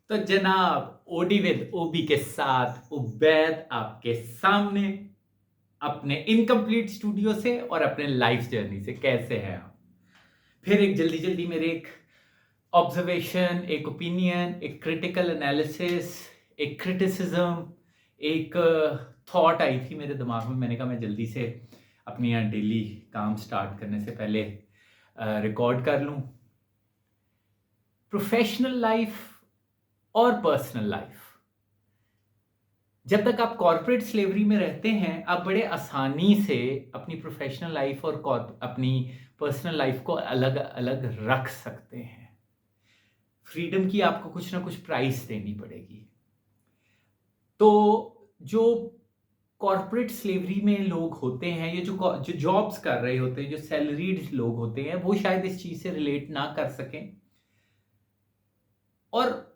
तो जनाब OD with ओबी के साथ उबैद आपके सामने अपने इनकम्प्लीट स्टूडियो से और अपने लाइफ जर्नी से। कैसे हैं आप? फिर एक जल्दी जल्दी मेरे एक ऑब्जर्वेशन, एक ओपिनियन, एक क्रिटिकल एनालिसिस, एक क्रिटिसिज्म, एक थॉट आई थी मेरे दिमाग में। मैंने कहा मैं जल्दी से अपनी यहाँ डेली काम स्टार्ट करने से पहले रिकॉर्ड कर लूँ। प्रोफेशनल लाइफ और पर्सनल लाइफ, जब तक आप कॉर्पोरेट स्लेवरी में रहते हैं आप बड़े आसानी से अपनी प्रोफेशनल लाइफ और अपनी पर्सनल लाइफ को अलग अलग रख सकते हैं। फ्रीडम की आपको कुछ ना कुछ प्राइस देनी पड़ेगी। तो जो कॉर्पोरेट स्लेवरी में लोग होते हैं, ये जो जॉब्स कर रहे होते हैं, जो सैलरीड लोग होते हैं, वो शायद इस चीज से रिलेट ना कर सकें और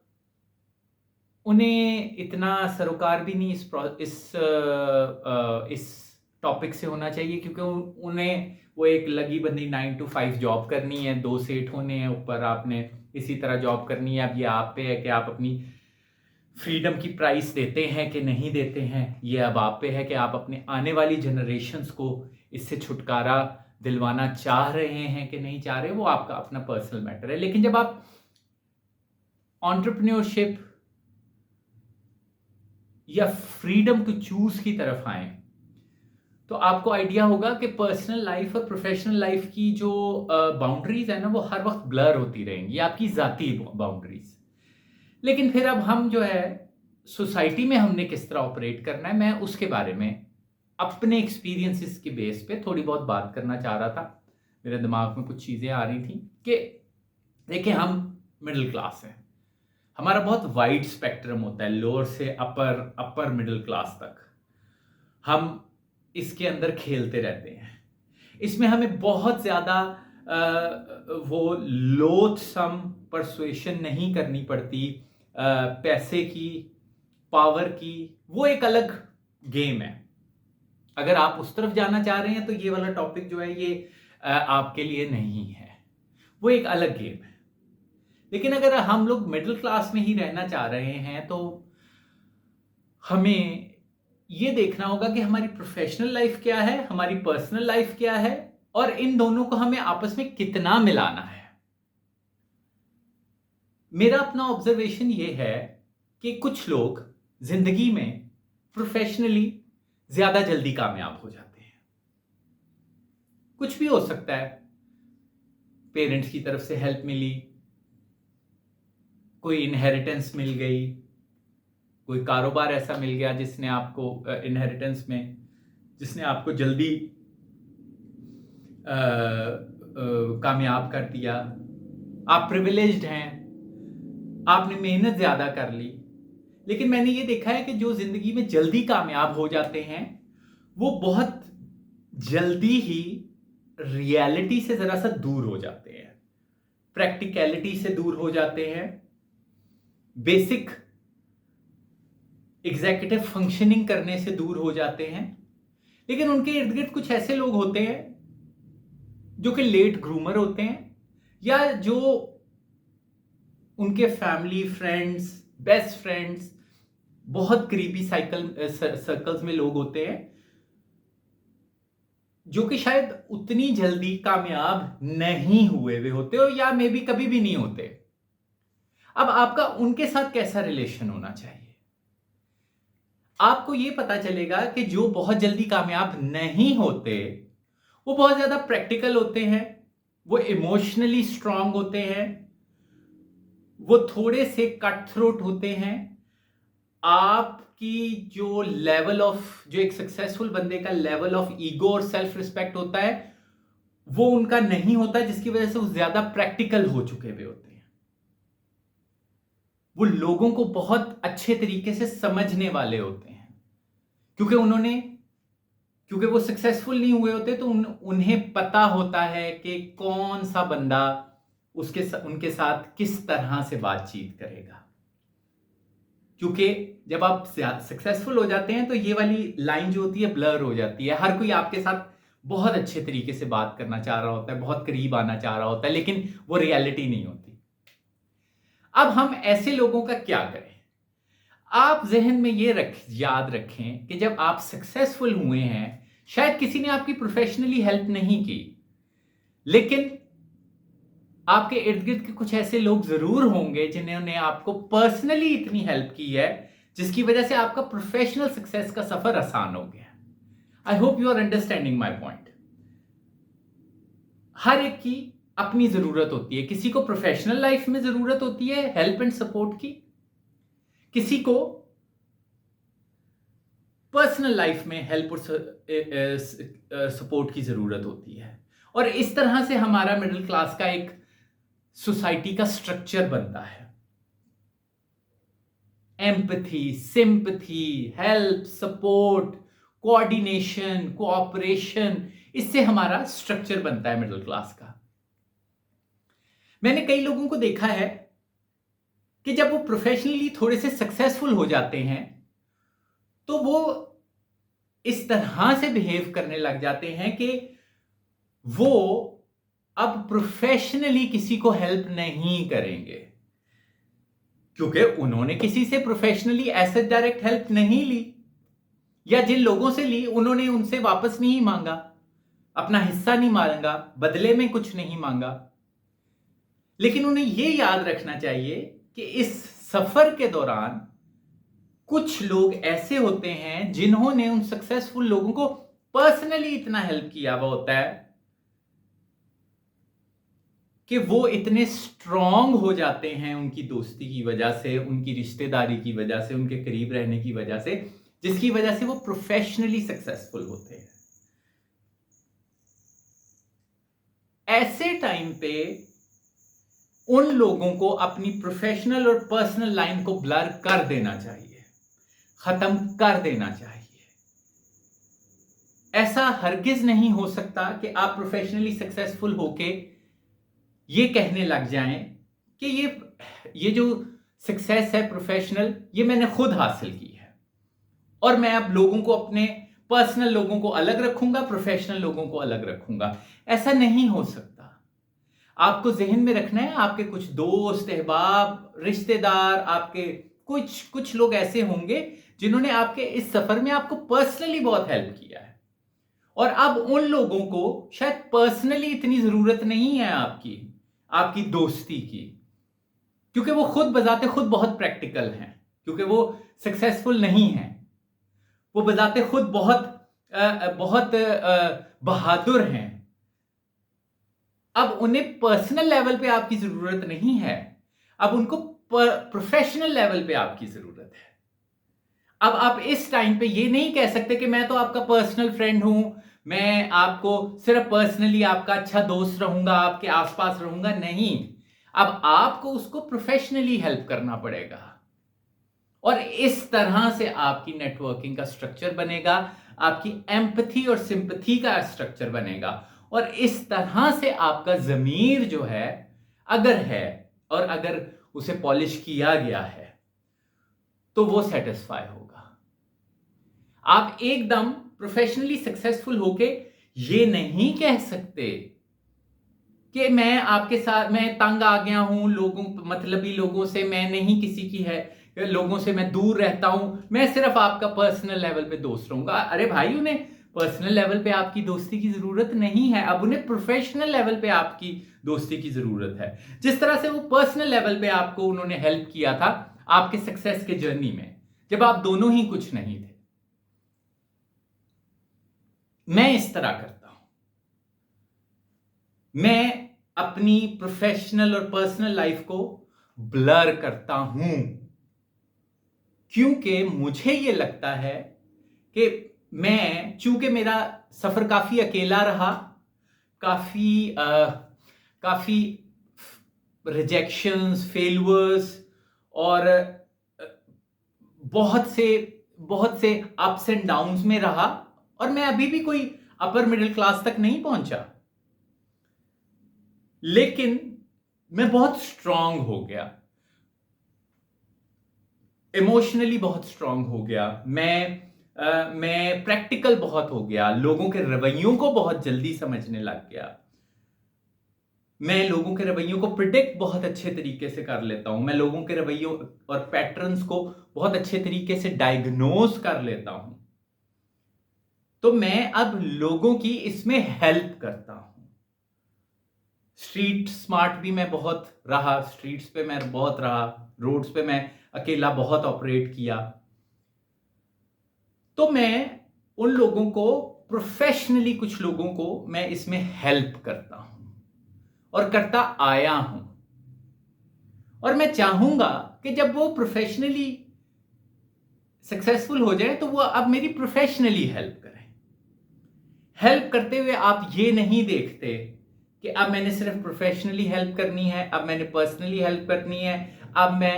उन्हें इतना सरोकार भी नहीं इस टॉपिक से होना चाहिए, क्योंकि उन्हें वो एक लगी बंदी 9 to 5 जॉब करनी है, 2 सेट होने हैं ऊपर, आपने इसी तरह जॉब करनी है। अब ये आप पे है कि आप अपनी फ्रीडम की प्राइस देते हैं कि नहीं देते हैं। ये अब आप पे है कि आप अपने आने वाली जनरेशन्स को इससे छुटकारा दिलवाना चाह रहे हैं कि नहीं चाह रहे। वो आपका अपना पर्सनल मैटर है। लेकिन जब आप एंटरप्रेन्योरशिप या फ्रीडम टू चूज की तरफ आए तो आपको आइडिया होगा कि पर्सनल लाइफ और प्रोफेशनल लाइफ की जो बाउंड्रीज है ना, वो हर वक्त ब्लर होती रहेंगी, आपकी जाती बाउंड्रीज। लेकिन फिर अब हम जो है सोसाइटी में हमने किस तरह ऑपरेट करना है, मैं उसके बारे में अपने एक्सपीरियंसेस के बेस पे थोड़ी बहुत बात करना चाह रहा था। मेरे दिमाग में कुछ चीज़ें आ रही थी कि देखिए, हम मिडिल क्लास हैं, हमारा बहुत वाइड स्पेक्ट्रम होता है, लोअर से अपर मिडिल क्लास तक। हम इसके अंदर खेलते रहते हैं। इसमें हमें बहुत ज़्यादा वो लोथसम परसुएशन नहीं करनी पड़ती। पैसे की, पावर की, वो एक अलग गेम है। अगर आप उस तरफ जाना चाह रहे हैं तो ये वाला टॉपिक जो है ये आपके लिए नहीं है, वो एक अलग गेम है। लेकिन अगर हम लोग मिडिल क्लास में ही रहना चाह रहे हैं तो हमें ये देखना होगा कि हमारी प्रोफेशनल लाइफ क्या है, हमारी पर्सनल लाइफ क्या है, और इन दोनों को हमें आपस में कितना मिलाना है। मेरा अपना ऑब्जर्वेशन ये है कि कुछ लोग जिंदगी में प्रोफेशनली ज्यादा जल्दी कामयाब हो जाते हैं। कुछ भी हो सकता है, पेरेंट्स की तरफ से हेल्प मिली, कोई इनहेरिटेंस मिल गई, कोई कारोबार ऐसा मिल गया जिसने आपको इनहेरिटेंस में जिसने आपको जल्दी कामयाब कर दिया। आप प्रिविलेज्ड हैं, आपने मेहनत ज्यादा कर ली। लेकिन मैंने ये देखा है कि जो जिंदगी में जल्दी कामयाब हो जाते हैं वो बहुत जल्दी ही रियलिटी से जरा सा दूर हो जाते हैं, प्रैक्टिकलिटी से दूर हो जाते हैं, बेसिक एग्जीक्यूटिव फंक्शनिंग करने से दूर हो जाते हैं। लेकिन उनके इर्द गिर्द कुछ ऐसे लोग होते हैं जो कि लेट ग्रूमर होते हैं, या जो उनके फैमिली फ्रेंड्स, बेस्ट फ्रेंड्स, बहुत करीबी सर्कल्स में लोग होते हैं जो कि शायद उतनी जल्दी कामयाब नहीं हुए हुए होते हो, या मे बी कभी भी नहीं होते। अब आपका उनके साथ कैसा रिलेशन होना चाहिए? आपको यह पता चलेगा कि जो बहुत जल्दी कामयाब नहीं होते वो बहुत ज्यादा प्रैक्टिकल होते हैं, वो इमोशनली स्ट्रांग होते हैं, वो थोड़े से कट थ्रोट होते हैं। आपकी जो लेवल ऑफ, जो एक सक्सेसफुल बंदे का लेवल ऑफ ईगो और सेल्फ रिस्पेक्ट होता है, वो उनका नहीं होता, जिसकी वजह से वो ज्यादा प्रैक्टिकल हो चुके हुए होते हैं। वो लोगों को बहुत अच्छे तरीके से समझने वाले होते हैं, क्योंकि वो सक्सेसफुल नहीं हुए होते, तो उन्हें पता होता है कि कौन सा बंदा उनके साथ किस तरह से बातचीत करेगा। क्योंकि जब आप सक्सेसफुल हो जाते हैं तो ये वाली लाइन जो होती है ब्लर हो जाती है। हर कोई आपके साथ बहुत अच्छे तरीके से बात करना चाह रहा होता है, बहुत करीब आना चाह रहा होता है, लेकिन वो रियलिटी नहीं होती। अब हम ऐसे लोगों का क्या करें? आप ज़हन में ये याद रखें कि जब आप सक्सेसफुल हुए हैं, शायद किसी ने आपकी प्रोफेशनली हेल्प नहीं की, लेकिन आपके इर्द-गिर्द के कुछ ऐसे लोग ज़रूर होंगे जिन्होंने आपको पर्सनली इतनी हेल्प की है, जिसकी वजह से आपका प्रोफेशनल सक्सेस का सफ़र आसान हो गया। I hope you are understanding my point. हर एक की अपनी ज़रूरत होती है। किसी को प्रोफेशनल लाइफ में ज़रूरत होती है हेल्प एंड सपोर्ट की, किसी को पर्सनल लाइफ में हेल्प और सपोर्ट की ज़रूरत होती है। और इस तरह से हमारा मिडिल क्लास का एक सोसाइटी का स्ट्रक्चर बनता है। Empathy, sympathy, help, support, coordination, cooperation, इससे हमारा स्ट्रक्चर बनता है मिडिल क्लास का। मैंने कई लोगों को देखा है कि जब वो प्रोफेशनली थोड़े से सक्सेसफुल हो जाते हैं, तो वो इस तरह से बिहेव करने लग जाते हैं कि वो अब प्रोफेशनली किसी को हेल्प नहीं करेंगे, क्योंकि उन्होंने किसी से प्रोफेशनली ऐसे डायरेक्ट हेल्प नहीं ली, या जिन लोगों से ली उन्होंने उनसे वापस नहीं मांगा, अपना हिस्सा नहीं मांगा, बदले में कुछ नहीं मांगा। लेकिन उन्हें यह याद रखना चाहिए कि इस सफर के दौरान कुछ लोग ऐसे होते हैं जिन्होंने उन सक्सेसफुल लोगों को पर्सनली इतना हेल्प किया हुआ होता है कि वो इतने स्ट्रांग हो जाते हैं उनकी दोस्ती की वजह से, उनकी रिश्तेदारी की वजह से, उनके करीब रहने की वजह से, जिसकी वजह से वो प्रोफेशनली सक्सेसफुल होते हैं। ऐसे टाइम पे उन लोगों को अपनी प्रोफेशनल और पर्सनल लाइन को ब्लर कर देना चाहिए, खत्म कर देना चाहिए। ऐसा हरगिज नहीं हो सकता कि आप प्रोफेशनली सक्सेसफुल होके ये कहने लग जाएं कि ये जो सक्सेस है प्रोफेशनल, ये मैंने खुद हासिल की है और मैं अब लोगों को, अपने पर्सनल लोगों को अलग रखूंगा, प्रोफेशनल लोगों को अलग रखूंगा। ऐसा नहीं हो सकता। आपको ज़हन में रखना है, आपके कुछ दोस्त, अहबाब, रिश्तेदार, आपके कुछ लोग ऐसे होंगे जिन्होंने आपके इस सफर में आपको पर्सनली बहुत हेल्प किया है, और अब उन लोगों को शायद पर्सनली इतनी जरूरत नहीं है आपकी दोस्ती की, क्योंकि वो खुद बजाते खुद बहुत प्रैक्टिकल हैं, क्योंकि वो सक्सेसफुल नहीं हैं, वो बजाते खुद बहुत बहादुर हैं। अब उन्हें पर्सनल लेवल पे आपकी जरूरत नहीं है, अब उनको प्रोफेशनल लेवल पे आपकी जरूरत है। अब आप इस टाइम पे ये नहीं कह सकते कि मैं तो आपका पर्सनल फ्रेंड हूं, मैं आपको सिर्फ पर्सनली आपका अच्छा दोस्त रहूंगा, आपके आसपास रहूंगा। नहीं, अब आपको उसको प्रोफेशनली हेल्प करना पड़ेगा, और इस तरह से आपकी नेटवर्किंग का स्ट्रक्चर बनेगा, आपकी एम्पैथी और सिंपैथी का स्ट्रक्चर बनेगा, और इस तरह से आपका ज़मीर जो है, अगर उसे पॉलिश किया गया है, तो वो सेटिस्फाई होगा। आप एकदम प्रोफेशनली सक्सेसफुल होके ये नहीं कह सकते कि मैं आपके साथ, मैं तंग आ गया हूं मतलबी लोगों से, मैं नहीं किसी की है, लोगों से मैं दूर रहता हूं, मैं सिर्फ आपका पर्सनल लेवल पे दोस्त रहूंगा। अरे भाई, उन्हें पर्सनल लेवल पे आपकी दोस्ती की जरूरत नहीं है, अब उन्हें प्रोफेशनल लेवल पे आपकी दोस्ती की जरूरत है। जिस तरह से वो पर्सनल लेवल पे आपको उन्होंने हेल्प किया था आपके सक्सेस के जर्नी में, जब आप दोनों ही कुछ नहीं थे। मैं इस तरह करता हूं, मैं अपनी प्रोफेशनल और पर्सनल लाइफ को ब्लर करता हूं, क्योंकि मुझे यह लगता है कि चूंकि मेरा सफर काफी अकेला रहा, काफी रिजेक्शंस, फेल्यूर्स और बहुत से अप्स एंड डाउन्स में रहा, और मैं अभी भी कोई अपर मिडिल क्लास तक नहीं पहुंचा, लेकिन मैं बहुत स्ट्रांग हो गया, इमोशनली बहुत स्ट्रांग हो गया, मैं प्रैक्टिकल बहुत हो गया, लोगों के रवैयों को बहुत जल्दी समझने लग गया, मैं लोगों के रवैयों को प्रिडिक्ट बहुत अच्छे तरीके से कर लेता हूं। मैं लोगों के रवैयों और पैटर्न्स को बहुत अच्छे तरीके से डायग्नोज कर लेता हूं। तो मैं अब लोगों की इसमें हेल्प करता हूं। स्ट्रीट स्मार्ट भी मैं बहुत रहा, स्ट्रीट्स पे मैं बहुत रहा, रोड्स पे मैं अकेला बहुत ऑपरेट किया। तो मैं उन लोगों को प्रोफेशनली, कुछ लोगों को मैं इसमें हेल्प करता हूं और करता आया हूं। और मैं चाहूंगा कि जब वो प्रोफेशनली सक्सेसफुल हो जाए तो वो अब मेरी प्रोफेशनली हेल्प करें। हेल्प करते हुए आप ये नहीं देखते कि अब मैंने सिर्फ प्रोफेशनली हेल्प करनी है, अब मैंने पर्सनली हेल्प करनी है, अब मैं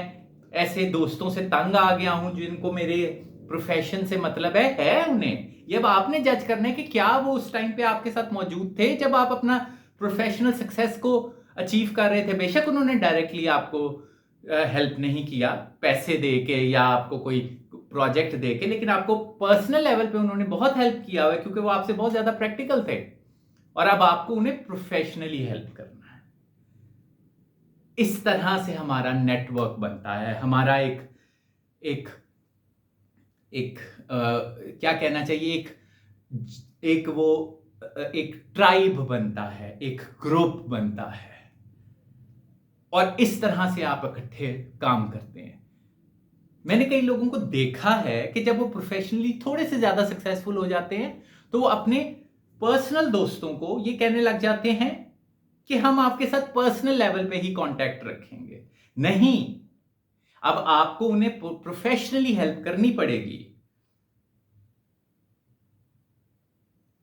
ऐसे दोस्तों से तंग आ गया हूं जिनको मेरे प्रोफेशन से मतलब है उन्हें। ये अब आपने जज करना है कि क्या वो उस टाइम पे आपके साथ मौजूद थे जब आप अपना प्रोफेशनल सक्सेस को अचीव कर रहे थे। बेशक उन्होंने डायरेक्टली आपको हेल्प नहीं किया पैसे दे के या आपको कोई प्रोजेक्ट दे के, लेकिन आपको पर्सनल लेवल पे उन्होंने बहुत हेल्प किया हुआ है क्योंकि वो आपसे बहुत ज्यादा प्रैक्टिकल थे और अब आपको उन्हें प्रोफेशनली हेल्प करना है। इस तरह से हमारा नेटवर्क बनता है, हमारा एक एक एक क्या कहना चाहिए, एक वो एक ट्राइब बनता है, एक ग्रुप बनता है और इस तरह से आप इकट्ठे काम करते हैं। मैंने कई लोगों को देखा है कि जब वो प्रोफेशनली थोड़े से ज्यादा सक्सेसफुल हो जाते हैं तो वो अपने पर्सनल दोस्तों को ये कहने लग जाते हैं कि हम आपके साथ पर्सनल लेवल पे ही कांटेक्ट रखेंगे। नहीं, अब आपको उन्हें प्रोफेशनली हेल्प करनी पड़ेगी।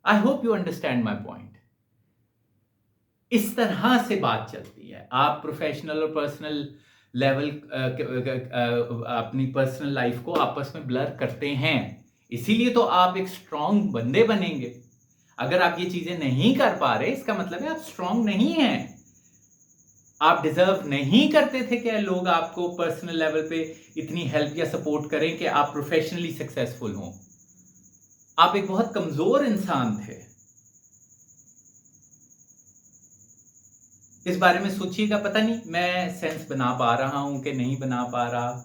आई hope you understand my point. इस तरह से बात चलती है। आप प्रोफेशनल और पर्सनल लेवल अपनी पर्सनल लाइफ को आपस में ब्लर करते हैं, इसीलिए तो आप एक स्ट्रांग बंदे बनेंगे। अगर आप ये चीजें नहीं कर पा रहे, इसका मतलब है आप स्ट्रांग नहीं हैं। आप डिजर्व नहीं करते थे कि लोग आपको पर्सनल लेवल पे इतनी हेल्प या सपोर्ट करें कि आप प्रोफेशनली सक्सेसफुल हों। आप एक बहुत कमजोर इंसान थे। इस बारे में सोचिएगा। पता नहीं मैं सेंस बना पा रहा हूं कि नहीं बना पा रहा।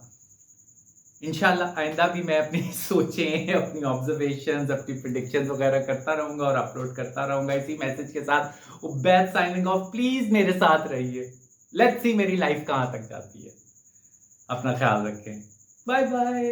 इंशाल्लाह आइंदा भी मैं अपनी सोचें, अपनी ऑब्जर्वेशंस, अपनी प्रेडिक्शंस वगैरह करता रहूंगा और अपलोड करता रहूंगा इसी मैसेज के साथ। Ubaid signing off. प्लीज मेरे साथ रहिए। लेट्स सी मेरी लाइफ कहां तक जाती है। अपना ख्याल रखें। Bye bye.